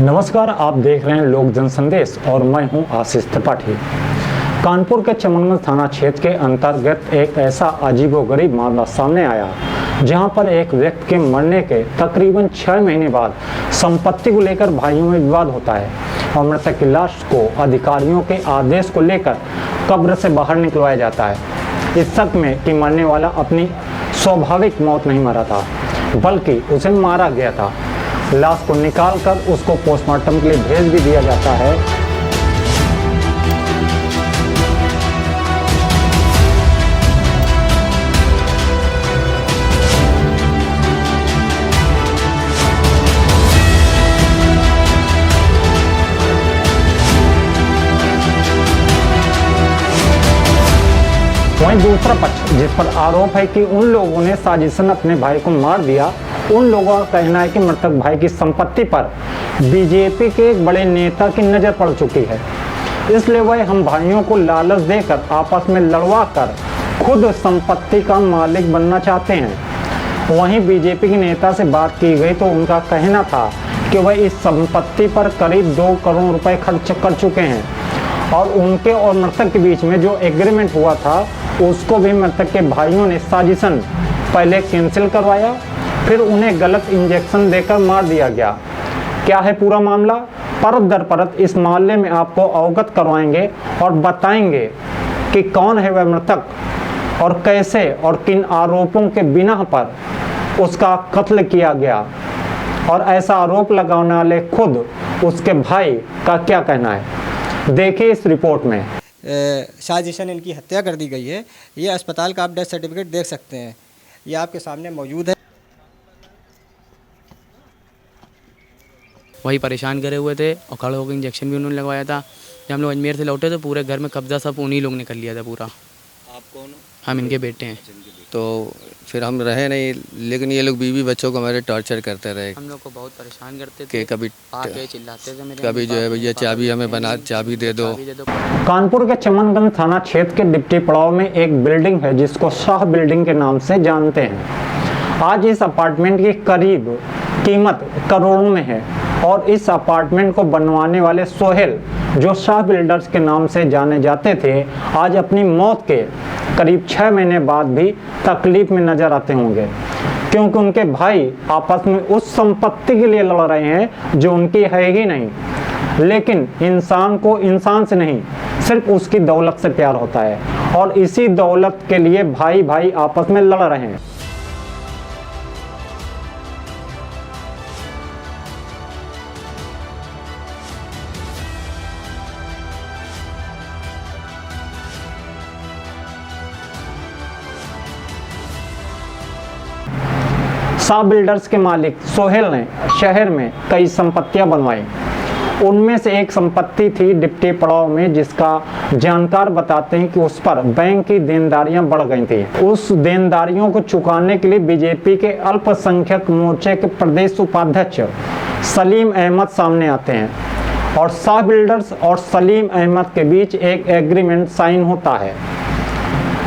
नमस्कार, आप देख रहे हैं लोक जन संदेश और मैं हूं आशीष त्रिपाठी। कानपुर के चमनगंज थाना क्षेत्र के अंतर्गत एक ऐसा अजीबोगरीब मामला सामने आया जहां पर एक व्यक्ति के मरने के तकरीबन 6 महीने बाद संपत्ति को लेकर भाइयों में विवाद होता है और मृतक की लाश को अधिकारियों के आदेश को लेकर कब्र से बाहर निकलवाया जाता है। इस शक में कि मरने वाला अपनी स्वाभाविक मौत नहीं मरा था बल्कि उसे मारा गया था। लाश को निकालकर उसको पोस्टमार्टम के लिए भेज भी दिया जाता है। वहीं दूसरा पक्ष जिस पर आरोप है कि उन लोगों ने साजिशन अपने भाई को मार दिया, उन लोगों का कहना है कि मृतक भाई की संपत्ति पर बीजेपी के एक बड़े नेता की नज़र पड़ चुकी है, इसलिए वह हम भाइयों को लालच देकर आपस में लड़वा कर खुद संपत्ति का मालिक बनना चाहते हैं। वहीं बीजेपी के नेता से बात की गई तो उनका कहना था कि वह इस संपत्ति पर करीब 2 करोड़ रुपए खर्च कर चुके हैं और उनके और मृतक के बीच में जो एग्रीमेंट हुआ था उसको भी मृतक के भाइयों ने साजिशन पहले कैंसिल करवाया, फिर उन्हें गलत इंजेक्शन देकर मार दिया गया। क्या है पूरा मामला, परत दर परत इस मामले में आपको अवगत करवाएंगे और बताएंगे कि कौन है वह मृतक और कैसे और किन आरोपों के बिना पर उसका कत्ल किया गया और ऐसा आरोप लगाने वाले खुद उसके भाई का क्या कहना है। देखिए इस रिपोर्ट में। साजिशन इनकी हत्या कर दी गई है। ये अस्पताल का आप डेथ सर्टिफिकेट देख सकते हैं, ये आपके सामने मौजूद है। वही परेशान करे हुए थे और खड़े होकर इंजेक्शन भी उन्होंने लगवाया था। जब हम लोग अजमेर से लौटे तो पूरे घर में कब्जा सब उन्हीं लोग ने कर लिया था पूरा। आप कौन हो? हम इनके बेटे हैं। तो फिर हम रहे नहीं, लेकिन ये लोग बीवी बच्चों को हमारे टॉर्चर करते रहे। हम लोग को बहुत परेशान करते थे कि कभी आके चिल्लाते थे मेरे, कभी जो है भैया चाबी हमें बना चाबी दे दो। कानपुर के चमनगंज थाना क्षेत्र के डिप्टी पड़ाव में एक बिल्डिंग है जिसको शाह बिल्डिंग के नाम से जानते हैं। आज इस अपार्टमेंट की करीब कीमत करोड़ों में है और इस अपार्टमेंट को बनवाने वाले सोहेल, जो शाह बिल्डर्स के नाम से जाने जाते थे, आज अपनी मौत के करीब 6 महीने बाद भी तकलीफ में नजर आते होंगे क्योंकि उनके भाई आपस में उस संपत्ति के लिए लड़ रहे हैं जो उनकी है ही नहीं। लेकिन इंसान को इंसान से नहीं, सिर्फ उसकी दौलत से प्यार होता है और इसी दौलत के लिए भाई भाई आपस में लड़ रहे हैं। शाह बिल्डर्स के मालिक सोहेल ने शहर में कई संपत्तियां बनवाई। उनमें से एक संपत्ति थी डिप्टी पड़ाव में, जिसका जानकार बताते हैं कि उस पर बैंक की देनदारियां बढ़ गई थी। उस देनदारियों को चुकाने के लिए बीजेपी के अल्पसंख्यक मोर्चे के प्रदेश उपाध्यक्ष सलीम अहमद सामने आते हैं और शाह बिल्डर्स और सलीम अहमद के बीच एक एग्रीमेंट साइन होता है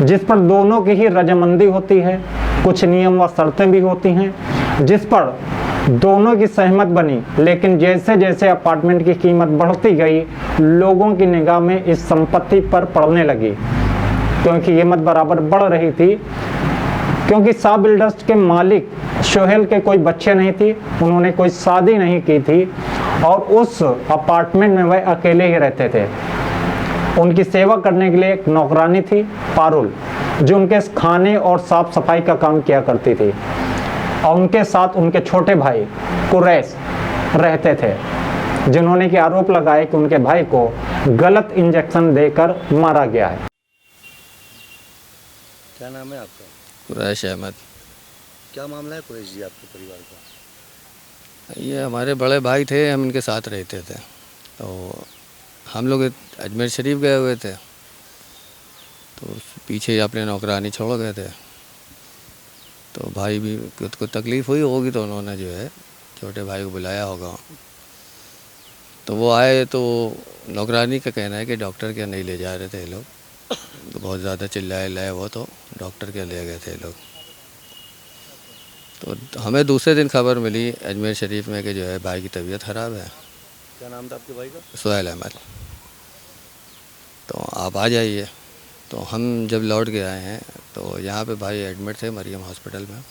जिस पर दोनों की ही रजामंदी होती है। कुछ नियम व शर्तें भी होती हैं जिस पर दोनों की सहमत बनी, लेकिन जैसे जैसे अपार्टमेंट की कीमत बढ़ती गई लोगों की निगाह में इस संपत्ति पर पड़ने लगी क्योंकि कीमत बराबर बढ़ रही थी। क्योंकि शाह बिल्डर्स के मालिक सोहेल के कोई बच्चे नहीं थी, उन्होंने कोई शादी नहीं की थी और उस अपार्टमेंट में वह अकेले ही रहते थे। उनकी सेवा करने के लिए एक नौकरानी थी पारुल, जो उनके खाने और साफ सफाई का काम किया करती थी और उनके साथ उनके छोटे भाई कुरैश रहते थे, जिन्होंने के आरोप लगाए कि उनके भाई को गलत इंजेक्शन देकर मारा गया है। क्या नाम है आपका? कुरैश अहमद। क्या मामला है कुरैश जी आपके परिवार का? ये हमारे बड़े भाई थे, हम इनके साथ रहते थे। तो हम लोग अजमेर शरीफ गए हुए थे, तो पीछे अपने नौकरानी छोड़ गए थे। तो भाई भी को तकलीफ़ हुई होगी तो उन्होंने जो है छोटे भाई को बुलाया होगा। तो वो आए तो नौकरानी का कहना है कि डॉक्टर क्या नहीं ले जा रहे थे लोग, तो बहुत ज़्यादा चिल्लाए लाए वो, तो डॉक्टर क्या ले गए थे लोग। तो हमें दूसरे दिन खबर मिली अजमेर शरीफ में कि जो है भाई की तबीयत ख़राब है। क्या नाम था आपके भाई का? सोहेल अहमद। तो आप आ जाइए। तो हम जब लौट के आए हैं तो यहाँ पे भाई एडमिट थे मरियम हॉस्पिटल में,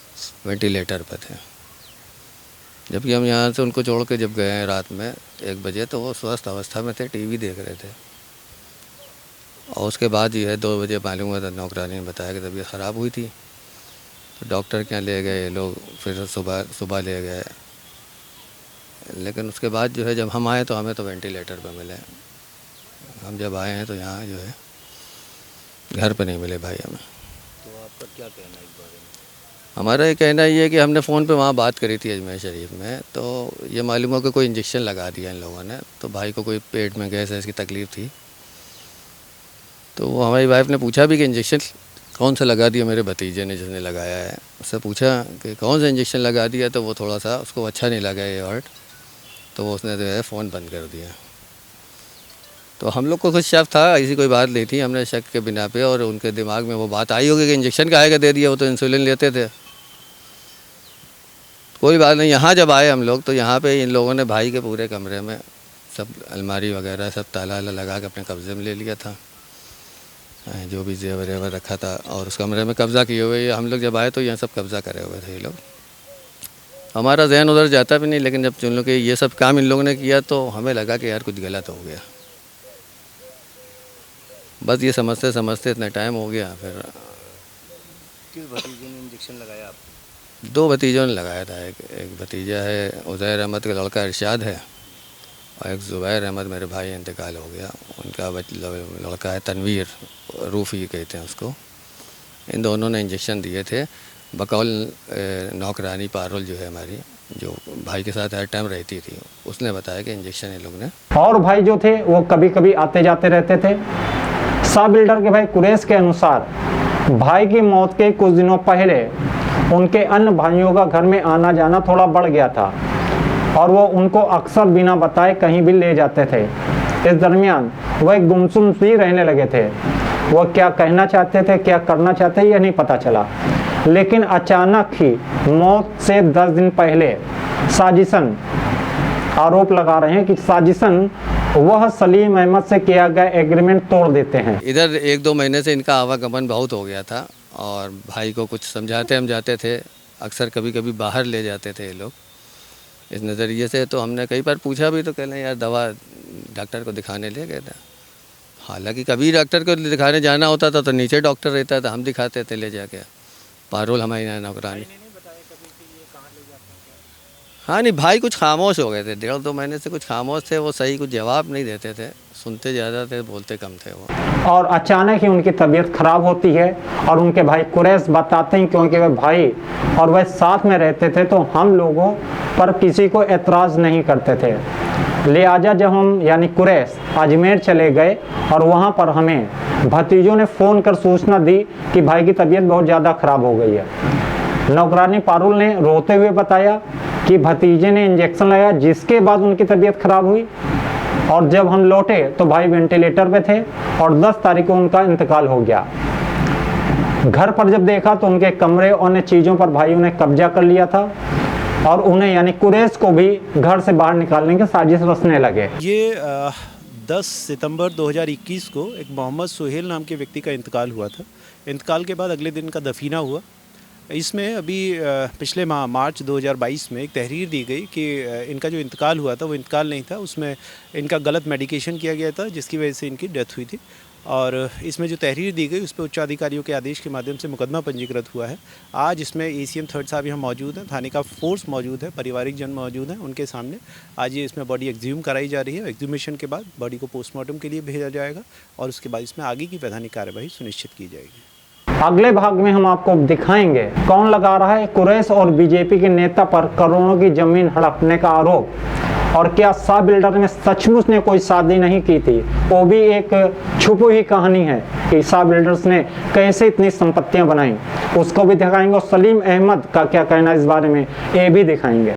वेंटिलेटर पे थे। जबकि हम यहाँ से उनको छोड़ के जब गए हैं रात में 1 बजे, तो वो स्वस्थ अवस्था में थे, टीवी देख रहे थे। और उसके बाद जो है 2 बजे मालूम हुआ था, नौकरानी ने बताया कि तबीयत ख़राब हुई थी। तो डॉक्टर के यहाँ ले गए लोग, फिर सुबह ले गए। लेकिन उसके बाद जो है जब हम आए तो हमें तो वेंटिलेटर पर मिले। हम जब आए हैं तो यहाँ जो है घर पे नहीं मिले भाई हमें। तो आपका क्या कहना है इस बारे में? हमारा ये कहना ये है कि हमने फ़ोन पे वहाँ बात करी थी अजमेर शरीफ में, तो ये मालूम हो कि कोई इंजेक्शन लगा दिया इन लोगों ने। तो भाई को कोई पेट में गैस की तकलीफ़ थी। तो वो हमारी वाइफ ने पूछा भी कि इंजेक्शन कौन सा लगा दिया, मेरे भतीजे ने जिसने लगाया है, उससे पूछा कि कौन सा इंजेक्शन लगा दिया। तो वो थोड़ा सा उसको अच्छा नहीं लगा ये वर्ड, तो वो उसने जो है फ़ोन बंद कर दिया। तो हम लोग को कुछ शक था, ऐसी कोई बात नहीं थी, हमने शक के बिना पे, और उनके दिमाग में वो बात आई होगी कि इंजेक्शन काहे का दे दिया, वो तो इंसुलिन लेते थे। कोई बात नहीं। यहाँ जब आए हम लोग तो यहाँ पे इन लोगों ने भाई के पूरे कमरे में सब अलमारी वगैरह सब ताला लगा के अपने कब्ज़े में ले लिया था, जो भी जेवर वेवर रखा था, और उस कमरे में कब्ज़ा किए हुए। हम लोग जब आए तो यहाँ सब कब्ज़ा करे हुए थे ये लोग। हमारा जहन उधर जाता भी नहीं, लेकिन जब चुन लो कि ये सब काम इन लोगों ने किया तो हमें लगा कि यार कुछ गलत हो गया। बस ये समझते समझते इतना टाइम हो गया। फिर किस भतीजे ने इंजेक्शन लगाया आपको? 2 भतीजों ने लगाया था। एक भतीजा है उज़ैर अहमद का लड़का इरशाद है, और एक ज़ुबैर अहमद मेरे भाई इंतकाल हो गया, उनका लड़का है तनवीर, रूफ़ी कहते हैं उसको। इन दोनों ने इंजेक्शन दिए थे। बकौल नौकरानी पारुल जो है हमारी, जो भाई के साथ हर टाइम रहती थी, उसने बताया कि इंजेक्शन इन लोग ने। और भाई जो थे वो कभी कभी आते जाते रहते थे। सा बिल्डर के भाई कुरैश के अनुसार भाई की मौत के कुछ दिनों पहले उनके अन्य भाइयों का घर में आना जाना थोड़ा बढ़ गया था, और वो उनको अक्सर बिना बताए कहीं भी ले जाते थे। इस दरमियान वह गुमसुम सी रहने लगे थे। वो क्या कहना चाहते थे, क्या करना चाहते थे, यह नहीं पता चला। लेकिन अचानक ही मौत से 10 दिन पहले साजिशन, आरोप लगा रहे हैं कि साजिशन वह सलीम अहमद से किया गया एग्रीमेंट तोड़ देते हैं। इधर 1-2 महीने से इनका आवागमन बहुत हो गया था, और भाई को कुछ समझाते हम जाते थे, अक्सर कभी कभी बाहर ले जाते थे ये लोग इस नज़रिए से। तो हमने कई बार पूछा भी, तो कह रहे यार दवा डॉक्टर को दिखाने ले गए थे। हालांकि कभी डॉक्टर को दिखाने जाना होता था तो नीचे डॉक्टर रहता था, हम दिखाते थे ले जाके। पारुल हमारी नौकरानी। हाँ नहीं, भाई कुछ खामोश हो गए थे, 1.5-2 महीने से कुछ खामोश थे। वो सही कुछ जवाब नहीं देते थे, सुनते ज़्यादा थे, बोलते कम थे वो। और अचानक ही उनकी तबीयत खराब होती है, और उनके भाई कुरैश बताते हैं क्योंकि वह भाई और वह साथ में रहते थे, तो हम लोगों पर किसी को एतराज़ नहीं करते थे। लिहाजा जब हम यानी कुरैश अजमेर चले गए, और वहाँ पर हमें भतीजों ने फ़ोन कर सूचना दी कि भाई की तबीयत बहुत ज़्यादा ख़राब हो गई है। नौकरानी पारुल ने रोते हुए बताया कि भतीजे ने इंजेक्शन लगाया, जिसके बाद उनकी तबीयत खराब हुई। और जब हम लौटे तो भाई वेंटिलेटर पे थे, और 10 तारीख को उनका इंतकाल हो गया। घर पर जब देखा तो उनके कमरे और अन्य चीज़ों पर भाइयों ने कब्जा कर लिया था, और उन्हें यानी कुरैश को भी घर से बाहर निकालने की साजिश रचने लगे। ये 10 सितंबर 2021 को एक मोहम्मद सोहेल नाम के व्यक्ति का इंतकाल हुआ था। इंतकाल के बाद अगले दिन का दफीना हुआ। इसमें अभी पिछले माह मार्च 2022 में एक तहरीर दी गई कि इनका जो इंतकाल हुआ था वो इंतकाल नहीं था, उसमें इनका गलत मेडिकेशन किया गया था, जिसकी वजह से इनकी डेथ हुई थी। और इसमें जो तहरीर दी गई उस पर उच्चाधिकारियों के आदेश के माध्यम से मुकदमा पंजीकृत हुआ है। आज इसमें ACM 3rd साहब यहाँ मौजूद हैं, थाने का फोर्स मौजूद है, पारिवारिक जन मौजूद हैं, उनके सामने आज ये इसमें बॉडी एक्सह्यूम कराई जा रही है। एक्सह्यूमेशन के बाद बॉडी को पोस्टमार्टम के लिए भेजा जाएगा, और उसके बाद इसमें आगे की वैधानिक कार्यवाही सुनिश्चित की जाएगी। अगले भाग में हम आपको दिखाएंगे कौन लगा रहा है कुरैश और बीजेपी के नेता पर करोड़ों की जमीन हड़पने का आरोप, और क्या सा बिल्डर ने सचमुच ने कोई शादी नहीं की थी। वो भी एक छुपी हुई कहानी है कि सा बिल्डर्स ने कैसे इतनी संपत्तियां बनाई, उसको भी दिखाएंगे। और सलीम अहमद का क्या कहना इस बारे में, ये भी दिखाएंगे।